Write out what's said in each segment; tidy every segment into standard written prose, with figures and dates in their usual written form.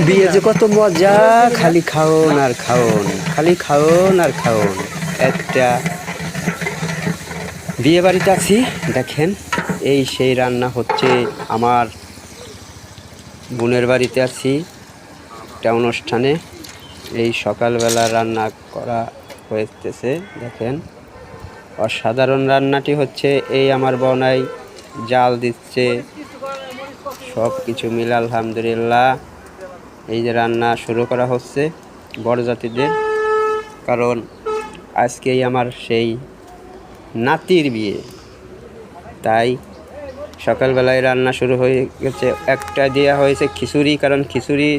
বিয়ে যে কত মজা, খালি খাওন আর খাওন, খালি খাওন আর খাওন। একটা বিয়ে বাড়িতে আছি, দেখেন এই সেই রান্না হচ্ছে। আমার বোনের বাড়িতে আছি একটা অনুষ্ঠানে, এই সকালবেলা রান্না করা হয়েছে। দেখেন অসাধারণ রান্নাটি হচ্ছে। এই আমার বনাই জাল দিচ্ছে, সব কিছু মিলে আলহামদুলিল্লাহ এই যে রান্না শুরু করা হচ্ছে বরযাত্রীদের, কারণ আজকেই আমার সেই নাতির বিয়ে, তাই সকালবেলায় রান্না শুরু হয়ে গেছে। একটা দেওয়া হয়েছে খিচুড়ি, কারণ খিচুড়ি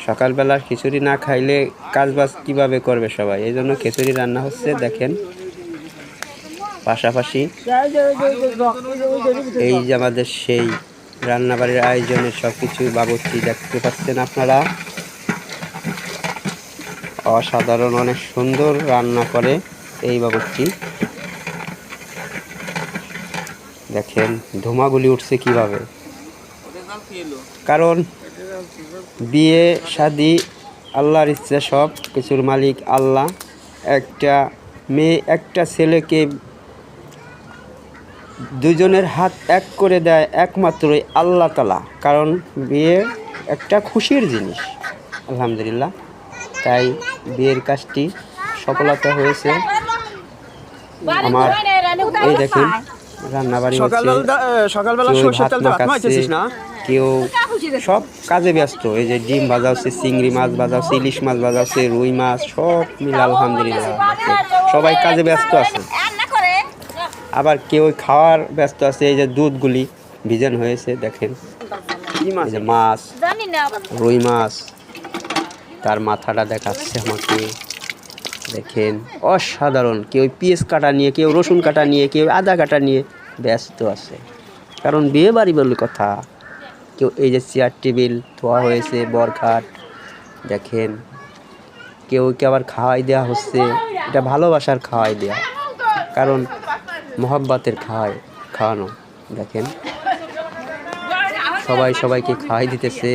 সকালবেলার খিচুড়ি না খাইলে কাজবাজ কীভাবে করবে সবাই, এই জন্য খিচুড়ি রান্না হচ্ছে। দেখেন পাশাপাশি এই যে আমাদের সেই রান্নাবাড়ির আয়োজনের সব কিছু বাবুর্চি দেখতে পাচ্ছেন আপনারা। অসাধারণ, অনেক সুন্দর রান্না করে এই বাবুর্চি। দেখেন ধুমাগুলি উঠছে কিভাবে, কারণ বিয়ে শাদি আল্লাহর ইচ্ছা, সব কিছুর মালিক আল্লাহ। একটা মেয়ে একটা ছেলেকে দুজনের হাত এক করে দেয় একমাত্রই আল্লাহ তাআলা, কারণ বিয়ে একটা খুশির জিনিস আলহামদুলিল্লাহ। তাই বিয়ের কাজটি সফলতা হয়েছে আমার। এই দেখেন রান্নাবাড়ি হচ্ছে, কেউ সব কাজে ব্যস্ত। এই যে ডিম ভাজা হচ্ছে, চিংড়ি মাছ ভাজা হচ্ছে, ইলিশ মাছ ভাজা হচ্ছে, রুই মাছ, সব মিলে আলহামদুলিল্লাহ সবাই কাজে ব্যস্ত আছে। আবার কেউ খাওয়ার ব্যস্ত আছে। এই যে দুধগুলি ভিজানো হয়েছে, দেখেন এই যে মাছ, রুই মাছ, তার মাথাটা দেখাচ্ছে আমাকে। দেখেন অসাধারণ, কেউ পেঁয়াজ কাটা নিয়ে, কেউ রসুন কাটা নিয়ে, কেউ আদা কাটা নিয়ে ব্যস্ত আছে, কারণ বিয়ে বাড়ি বলে কথা। কেউ এই যে চেয়ার টেবিল ধোয়া হয়েছে, বরখাট দেখেন। কেউ আবার খাওয়াই দেওয়া হচ্ছে, এটা ভালোবাসার খাওয়াই দেওয়া, কারণ মহব্বতের খাওয়ানো। দেখেন সবাই সবাইকে খাওয়াই দিতেছে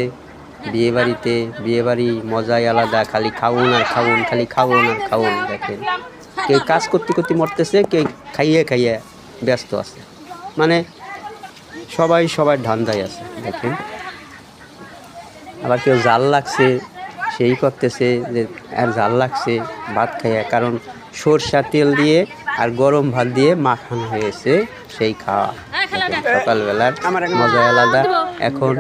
বিয়ে বাড়িতে। বিয়ে বাড়ি মজাই আলাদা, খালি খাউন আর খাউন, খালি খাউন আর খাউন। দেখেন কেউ কাজ করতে করতে মরতেছে, কেউ খাইয়ে খাইয়ে ব্যস্ত আছে, মানে সবাই সবার ধান্দায় আছে। দেখেন আবার কেউ জাল লাগছে সেই করতেছে যে আর জাল লাগছে ভাত খাইয়া, কারণ সরষা তেল দিয়ে আর গরম ভাত দিয়ে মাখানো হয়েছে সেই খাওয়া। সকালবেলার মজা আলাদা। এখন